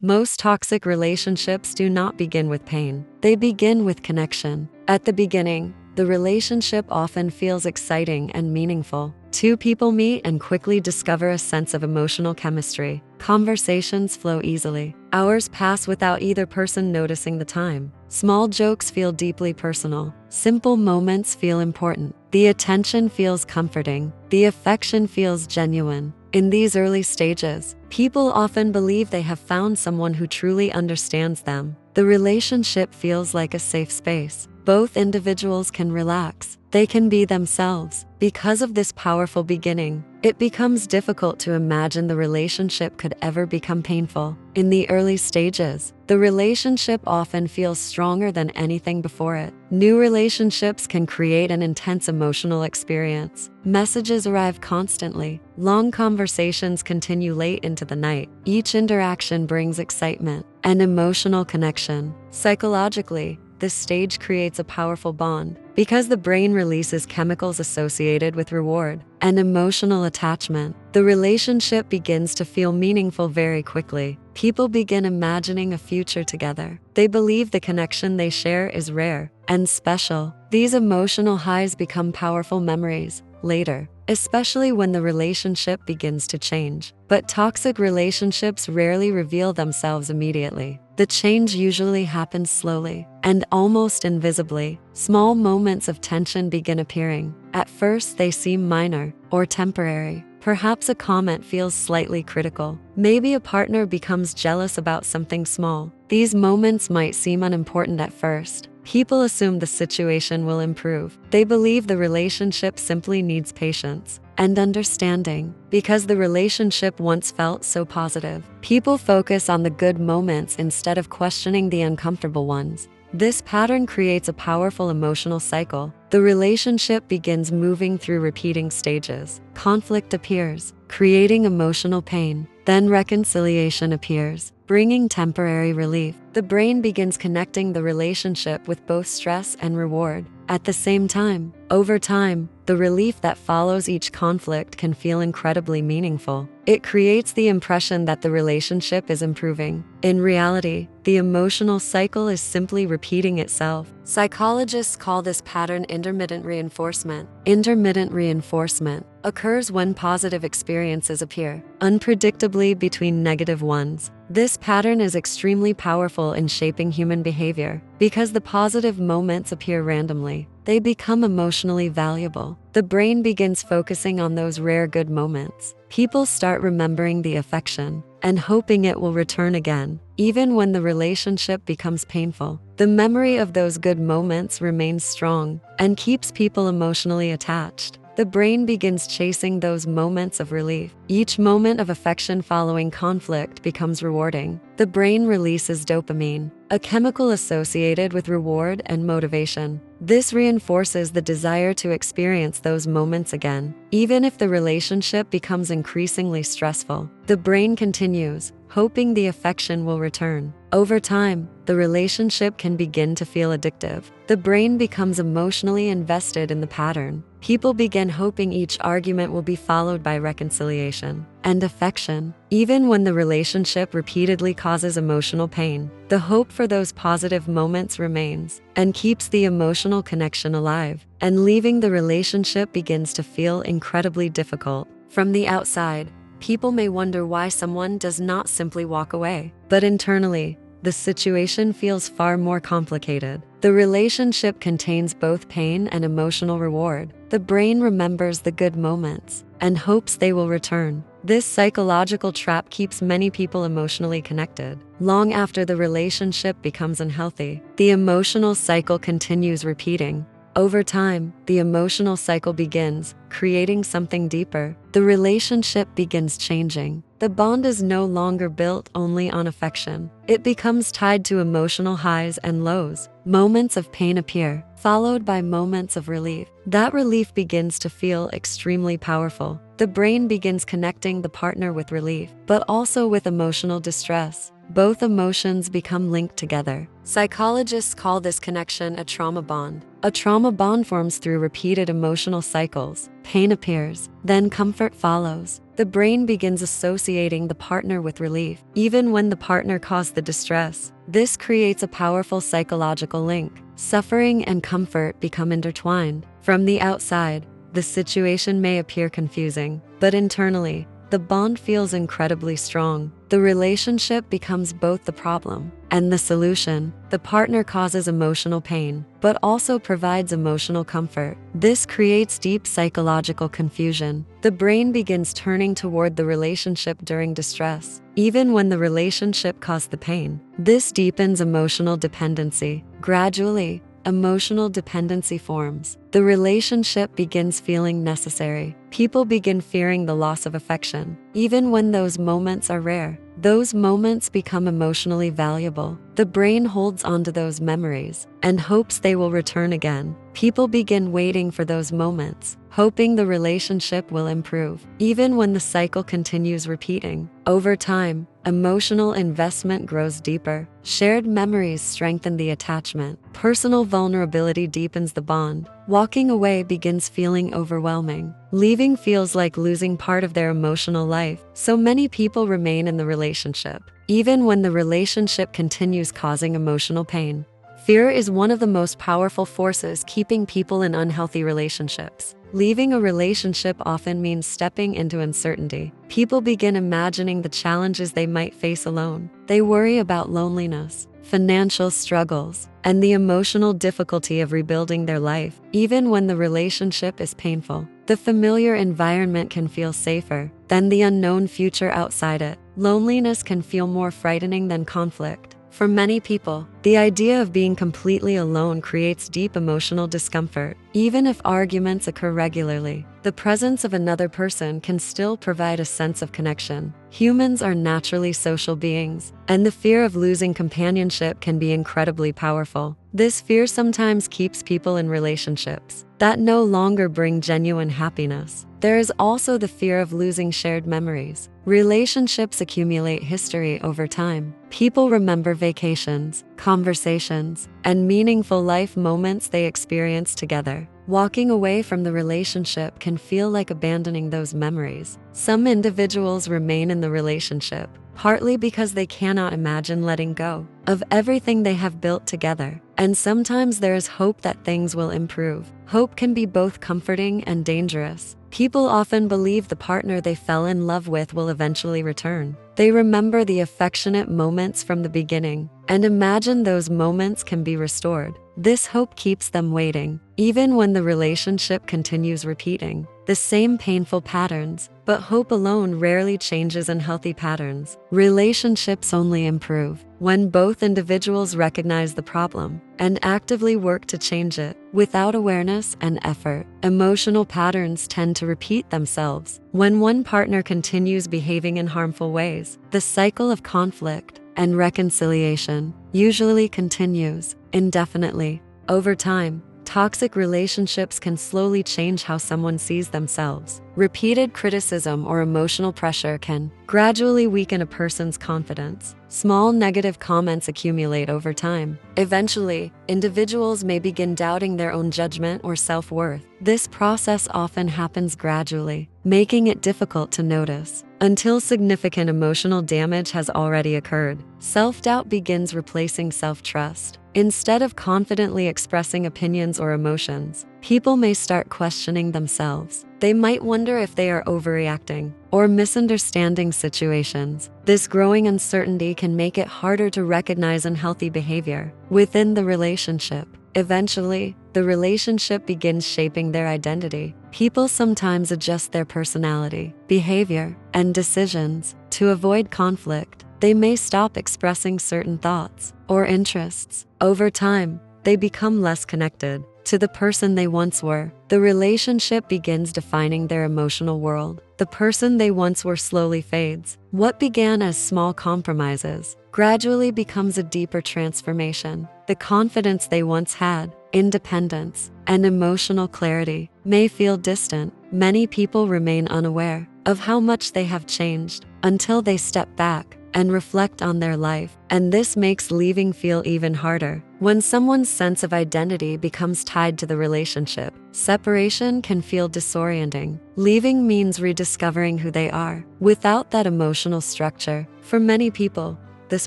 Most toxic relationships do not begin with pain. They begin with connection. At the beginning, the relationship often feels exciting and meaningful. Two people meet and quickly discover a sense of emotional chemistry. Conversations flow easily. Hours pass without either person noticing the time. Small jokes feel deeply personal. Simple moments feel important. The attention feels comforting. The affection feels genuine. In these early stages, people often believe they have found someone who truly understands them. The relationship feels like a safe space. Both individuals can relax. They can be themselves. Because of this powerful beginning, it becomes difficult to imagine the relationship could ever become painful. In the early stages, the relationship often feels stronger than anything before it. New relationships can create an intense emotional experience. Messages arrive constantly. Long conversations continue late into the night. Each interaction brings excitement and emotional connection. Psychologically, this stage creates a powerful bond because the brain releases chemicals associated with reward and emotional attachment. The relationship begins to feel meaningful very quickly. People begin imagining a future together. They believe the connection they share is rare and special. These emotional highs become powerful memories later, especially when the relationship begins to change. But toxic relationships rarely reveal themselves immediately. The change usually happens slowly and almost invisibly. Small moments of tension begin appearing. At first, they seem minor or temporary. Perhaps a comment feels slightly critical. Maybe a partner becomes jealous about something small. These moments might seem unimportant at first. People assume the situation will improve. They believe the relationship simply needs patience and understanding. Because the relationship once felt so positive, people focus on the good moments instead of questioning the uncomfortable ones. This pattern creates a powerful emotional cycle. The relationship begins moving through repeating stages. Conflict appears, creating emotional pain. Then reconciliation appears, bringing temporary relief. The brain begins connecting the relationship with both stress and reward. At the same time, over time, the relief that follows each conflict can feel incredibly meaningful. It creates the impression that the relationship is improving. In reality, the emotional cycle is simply repeating itself. Psychologists call this pattern intermittent reinforcement. Intermittent reinforcement occurs when positive experiences appear unpredictably between negative ones. This pattern is extremely powerful in shaping human behavior. Because the positive moments appear randomly, they become emotionally valuable. The brain begins focusing on those rare good moments. People start remembering the affection and hoping it will return again. Even when the relationship becomes painful, the memory of those good moments remains strong and keeps people emotionally attached. The brain begins chasing those moments of relief. Each moment of affection following conflict becomes rewarding. The brain releases dopamine, a chemical associated with reward and motivation. This reinforces the desire to experience those moments again. Even if the relationship becomes increasingly stressful, the brain continues, hoping the affection will return. Over time, the relationship can begin to feel addictive. The brain becomes emotionally invested in the pattern. People begin hoping each argument will be followed by reconciliation and affection. Even when the relationship repeatedly causes emotional pain, the hope for those positive moments remains and keeps the emotional connection alive. And leaving the relationship begins to feel incredibly difficult. From the outside, people may wonder why someone does not simply walk away. But internally, the situation feels far more complicated. The relationship contains both pain and emotional reward. The brain remembers the good moments and hopes they will return. This psychological trap keeps many people emotionally connected. Long after the relationship becomes unhealthy, the emotional cycle continues repeating. Over time, the emotional cycle begins, creating something deeper. The relationship begins changing. The bond is no longer built only on affection. It becomes tied to emotional highs and lows. Moments of pain appear, followed by moments of relief. That relief begins to feel extremely powerful. The brain begins connecting the partner with relief, but also with emotional distress. Both emotions become linked together. Psychologists call this connection a trauma bond. A trauma bond forms through repeated emotional cycles. Pain appears, then comfort follows. The brain begins associating the partner with relief, even when the partner caused the distress. This creates a powerful psychological link. Suffering and comfort become intertwined. From the outside, the situation may appear confusing, but internally, the bond feels incredibly strong. The relationship becomes both the problem and the solution. The partner causes emotional pain, but also provides emotional comfort. This creates deep psychological confusion. The brain begins turning toward the relationship during distress, even when the relationship caused the pain. This deepens emotional dependency. Gradually, emotional dependency forms. The relationship begins feeling necessary. People begin fearing the loss of affection, even when those moments are rare. Those moments become emotionally valuable. The brain holds onto those memories and hopes they will return again. People begin waiting for those moments, hoping the relationship will improve, even when the cycle continues repeating. Over time, emotional investment grows deeper. Shared memories strengthen the attachment. Personal vulnerability deepens the bond. Walking away begins feeling overwhelming. Leaving feels like losing part of their emotional life. So many people remain in the relationship, even when the relationship continues causing emotional pain. Fear is one of the most powerful forces keeping people in unhealthy relationships. Leaving a relationship often means stepping into uncertainty. People begin imagining the challenges they might face alone. They worry about loneliness, financial struggles, and the emotional difficulty of rebuilding their life. Even when the relationship is painful, the familiar environment can feel safer than the unknown future outside it. Loneliness can feel more frightening than conflict. For many people, the idea of being completely alone creates deep emotional discomfort. Even if arguments occur regularly, the presence of another person can still provide a sense of connection. Humans are naturally social beings, and the fear of losing companionship can be incredibly powerful. This fear sometimes keeps people in relationships that no longer bring genuine happiness. There is also the fear of losing shared memories. Relationships accumulate history over time. People remember vacations, conversations, and meaningful life moments they experienced together. Walking away from the relationship can feel like abandoning those memories. Some individuals remain in the relationship, partly because they cannot imagine letting go of everything they have built together. And sometimes there is hope that things will improve. Hope can be both comforting and dangerous. People often believe the partner they fell in love with will eventually return. They remember the affectionate moments from the beginning and imagine those moments can be restored. This hope keeps them waiting, even when the relationship continues repeating the same painful patterns. But hope alone rarely changes unhealthy patterns. Relationships only improve when both individuals recognize the problem and actively work to change it. Without awareness and effort, emotional patterns tend to repeat themselves. When one partner continues behaving in harmful ways, the cycle of conflict and reconciliation usually continues indefinitely. Over time, toxic relationships can slowly change how someone sees themselves. Repeated criticism or emotional pressure can gradually weaken a person's confidence. Small negative comments accumulate over time. Eventually, individuals may begin doubting their own judgment or self-worth. This process often happens gradually, making it difficult to notice until significant emotional damage has already occurred. Self-doubt begins replacing self-trust. Instead of confidently expressing opinions or emotions, people may start questioning themselves. They might wonder if they are overreacting or misunderstanding situations. This growing uncertainty can make it harder to recognize unhealthy behavior within the relationship. Eventually, the relationship begins shaping their identity. People sometimes adjust their personality, behavior, and decisions to avoid conflict. They may stop expressing certain thoughts or interests. Over time, they become less connected to the person they once were. The relationship begins defining their emotional world. The person they once were slowly fades. What began as small compromises gradually becomes a deeper transformation. The confidence they once had, independence, and emotional clarity may feel distant. Many people remain unaware of how much they have changed until they step back and reflect on their life, and this makes leaving feel even harder. When someone's sense of identity becomes tied to the relationship, separation can feel disorienting. Leaving means rediscovering who they are. Without that emotional structure, for many people, this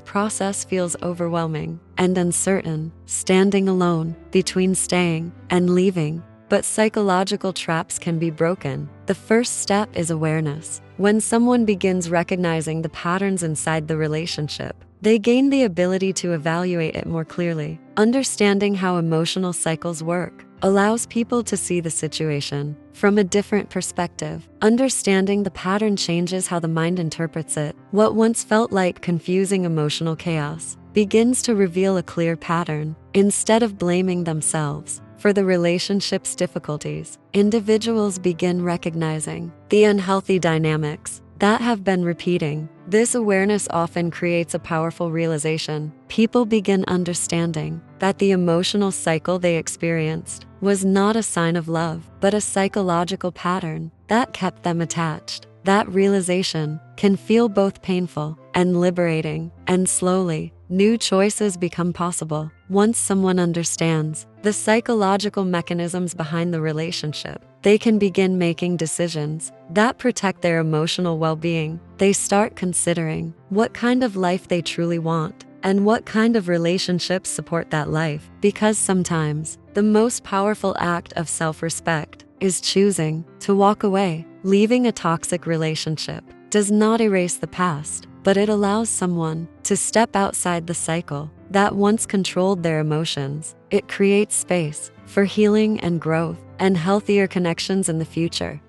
process feels overwhelming and uncertain, standing alone between staying and leaving. But psychological traps can be broken. The first step is awareness. When someone begins recognizing the patterns inside the relationship, they gain the ability to evaluate it more clearly. Understanding how emotional cycles work allows people to see the situation from a different perspective. Understanding the pattern changes how the mind interprets it. What once felt like confusing emotional chaos begins to reveal a clear pattern. Instead of blaming themselves for the relationship's difficulties, individuals begin recognizing the unhealthy dynamics that have been repeating. This awareness often creates a powerful realization. People begin understanding that the emotional cycle they experienced was not a sign of love, but a psychological pattern that kept them attached. That realization can feel both painful and liberating, and slowly, new choices become possible. Once someone understands the psychological mechanisms behind the relationship, they can begin making decisions that protect their emotional well-being. They start considering what kind of life they truly want and what kind of relationships support that life. Because sometimes the most powerful act of self-respect is choosing to walk away. Leaving a toxic relationship does not erase the past, but it allows someone to step outside the cycle that once controlled their emotions. It creates space for healing and growth and healthier connections in the future.